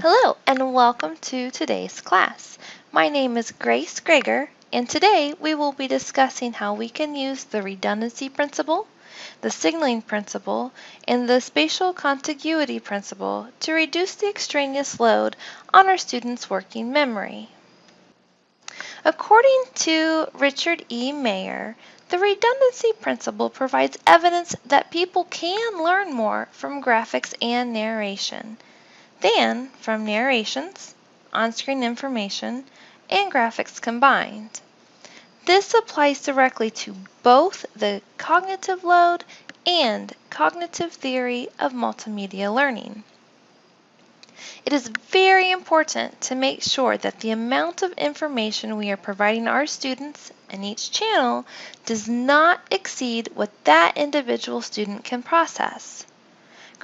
Hello and welcome to today's class. My name is Grace Greger and today we will be discussing how we can use the redundancy principle, the signaling principle, and the spatial contiguity principle to reduce the extraneous load on our students' working memory. According to Richard E. Mayer, the redundancy principle provides evidence that people can learn more from graphics and narration than from narrations, on-screen information, and graphics combined. This applies directly to both the cognitive load and cognitive theory of multimedia learning. It is very important to make sure that the amount of information we are providing our students in each channel does not exceed what that individual student can process.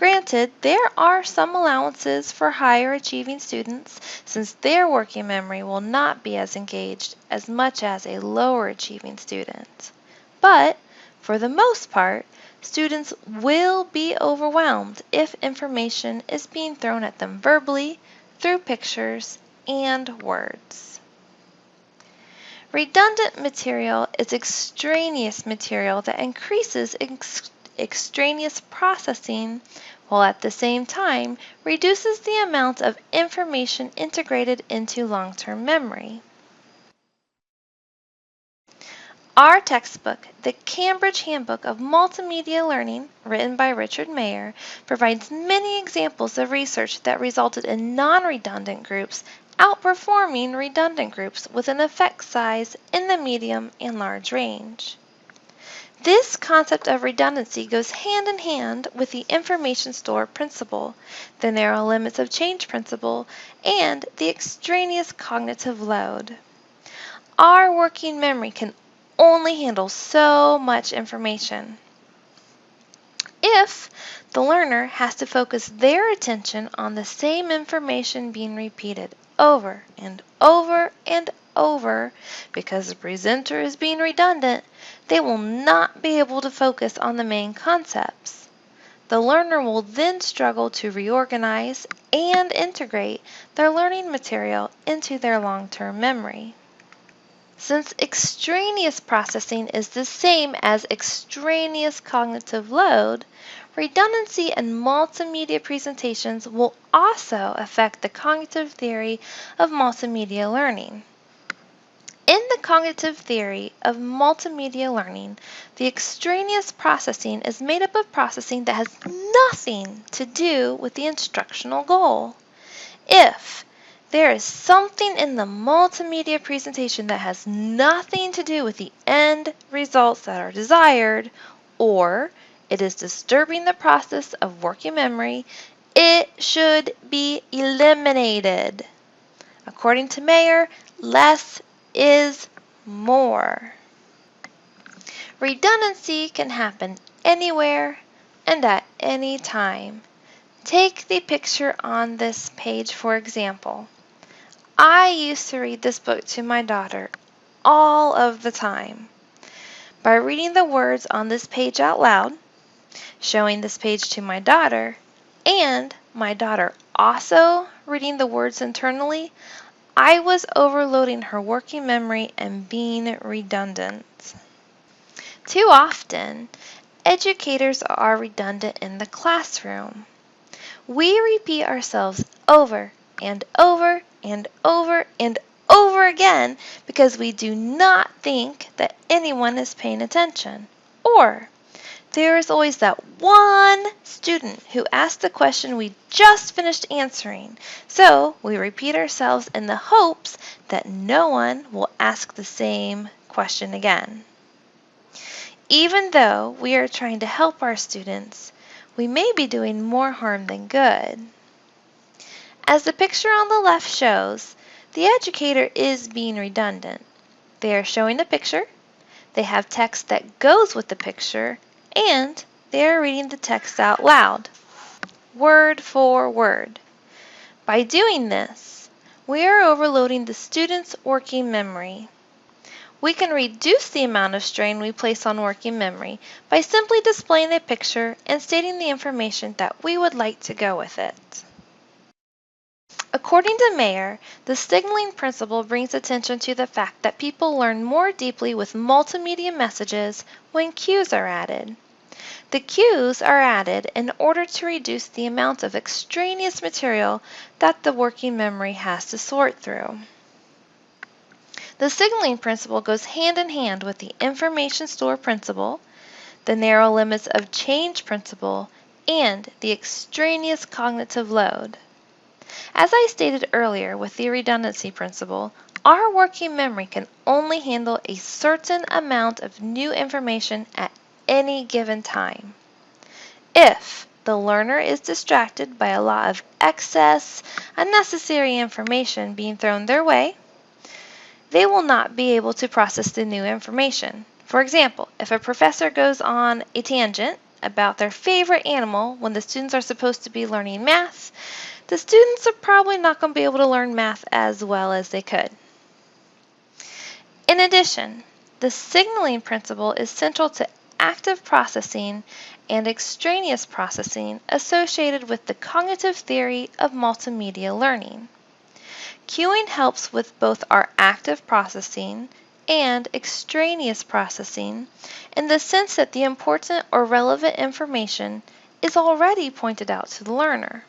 Granted, there are some allowances for higher achieving students since their working memory will not be as engaged as much as a lower achieving student. But, for the most part, students will be overwhelmed if information is being thrown at them verbally, through pictures, and words. Redundant material is extraneous material that increases extraneous processing while at the same time reduces the amount of information integrated into long-term memory. Our textbook, the Cambridge Handbook of Multimedia Learning, written by Richard Mayer, provides many examples of research that resulted in non-redundant groups outperforming redundant groups with an effect size in the medium and large range. This concept of redundancy goes hand in hand with the information store principle, the narrow limits of change principle, and the extraneous cognitive load. Our working memory can only handle so much information. If the learner has to focus their attention on the same information being repeated over and over and over because the presenter is being redundant, they will not be able to focus on the main concepts. The learner will then struggle to reorganize and integrate their learning material into their long-term memory. Since extraneous processing is the same as extraneous cognitive load, redundancy in multimedia presentations will also affect the cognitive theory of multimedia learning. In the cognitive theory of multimedia learning, the extraneous processing is made up of processing that has nothing to do with the instructional goal. If there is something in the multimedia presentation that has nothing to do with the end results that are desired, or it is disturbing the process of working memory, it should be eliminated. According to Mayer, less is more. Redundancy can happen anywhere and at any time. Take the picture on this page for example. I used to read this book to my daughter all of the time. By reading the words on this page out loud, showing this page to my daughter, and my daughter also reading the words internally, I was overloading her working memory and being redundant. Too often, educators are redundant in the classroom. We repeat ourselves over and over and over and over again because we do not think that anyone is paying attention. Or there is always that one student who asked the question we just finished answering, so we repeat ourselves in the hopes that no one will ask the same question again. Even though we are trying to help our students, we may be doing more harm than good. As the picture on the left shows, the educator is being redundant. They are showing a picture, they have text that goes with the picture, and they are reading the text out loud, word for word. By doing this, we are overloading the student's working memory. We can reduce the amount of strain we place on working memory by simply displaying a picture and stating the information that we would like to go with it. According to Mayer, the signaling principle brings attention to the fact that people learn more deeply with multimedia messages when cues are added. The cues are added in order to reduce the amount of extraneous material that the working memory has to sort through. The signaling principle goes hand in hand with the information store principle, the narrow limits of change principle, and the extraneous cognitive load. As I stated earlier with the redundancy principle, our working memory can only handle a certain amount of new information at any given time. If the learner is distracted by a lot of excess, unnecessary information being thrown their way, they will not be able to process the new information. For example, if a professor goes on a tangent about their favorite animal when the students are supposed to be learning math, the students are probably not going to be able to learn math as well as they could. In addition, the signaling principle is central to active processing and extraneous processing associated with the cognitive theory of multimedia learning. Cueing helps with both our active processing and extraneous processing in the sense that the important or relevant information is already pointed out to the learner.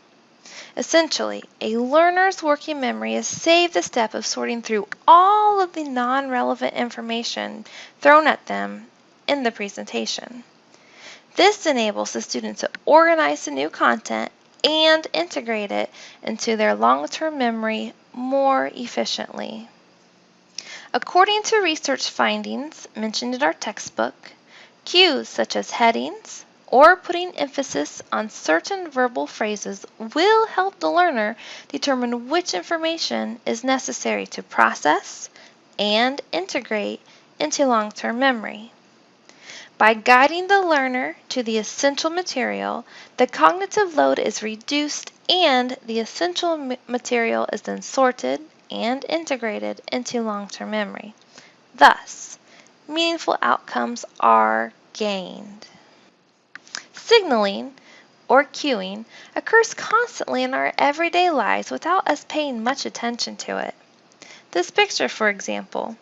Essentially, a learner's working memory is saved the step of sorting through all of the non-relevant information thrown at them in the presentation. This enables the student to organize the new content and integrate it into their long-term memory more efficiently. According to research findings mentioned in our textbook, cues such as headings or putting emphasis on certain verbal phrases will help the learner determine which information is necessary to process and integrate into long-term memory. By guiding the learner to the essential material, the cognitive load is reduced and the essential material is then sorted and integrated into long-term memory. Thus, meaningful outcomes are gained. Signaling, or cueing, occurs constantly in our everyday lives without us paying much attention to it. This picture, for example.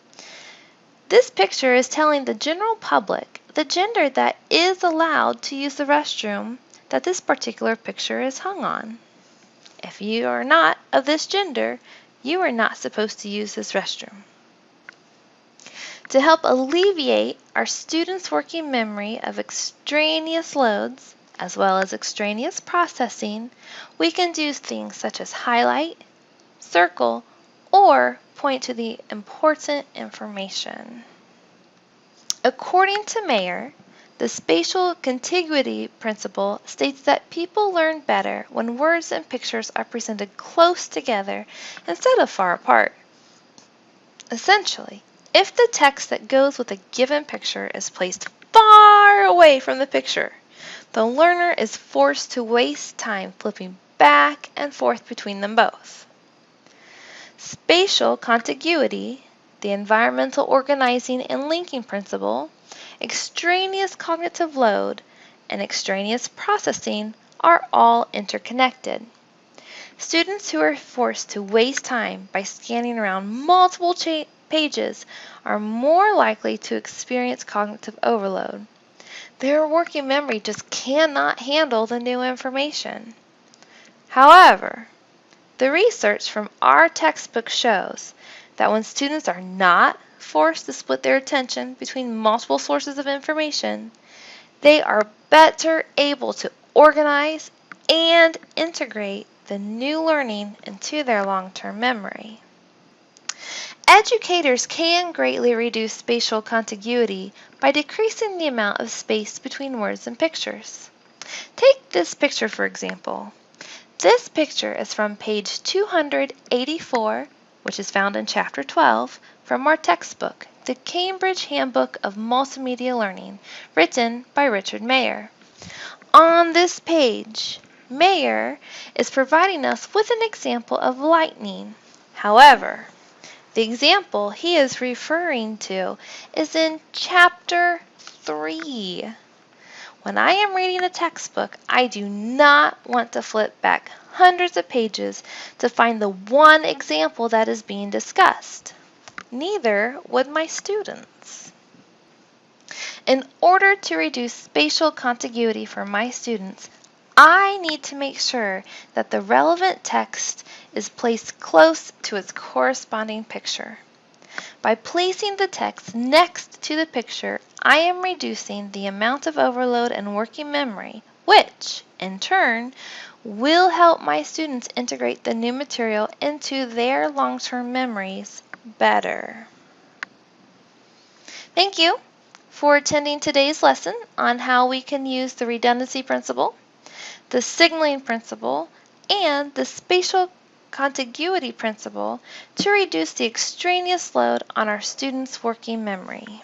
This picture is telling the general public the gender that is allowed to use the restroom that this particular picture is hung on. If you are not of this gender, you are not supposed to use this restroom. To help alleviate our students' working memory of extraneous loads, as well as extraneous processing, we can do things such as highlight, circle, or point to the important information. According to Mayer, the Spatial Contiguity Principle states that people learn better when words and pictures are presented close together instead of far apart. Essentially, if the text that goes with a given picture is placed far away from the picture, the learner is forced to waste time flipping back and forth between them both. Spatial contiguity, the environmental organizing and linking principle, extraneous cognitive load, and extraneous processing are all interconnected. Students who are forced to waste time by scanning around multiple pages are more likely to experience cognitive overload. Their working memory just cannot handle the new information. However, the research from our textbook shows that when students are not forced to split their attention between multiple sources of information, they are better able to organize and integrate the new learning into their long-term memory. Educators can greatly reduce spatial contiguity by decreasing the amount of space between words and pictures. Take this picture for example. This picture is from page 284, which is found in Chapter 12, from our textbook, The Cambridge Handbook of Multimedia Learning, written by Richard Mayer. On this page, Mayer is providing us with an example of lightning. However, the example he is referring to is in Chapter 3, When I am reading a textbook, I do not want to flip back hundreds of pages to find the one example that is being discussed. Neither would my students. In order to reduce spatial contiguity for my students, I need to make sure that the relevant text is placed close to its corresponding picture. By placing the text next to the picture, I am reducing the amount of overload and working memory, which, in turn, will help my students integrate the new material into their long-term memories better. Thank you for attending today's lesson on how we can use the redundancy principle, the signaling principle, and the spatial contiguity principle to reduce the extraneous load on our students' working memory.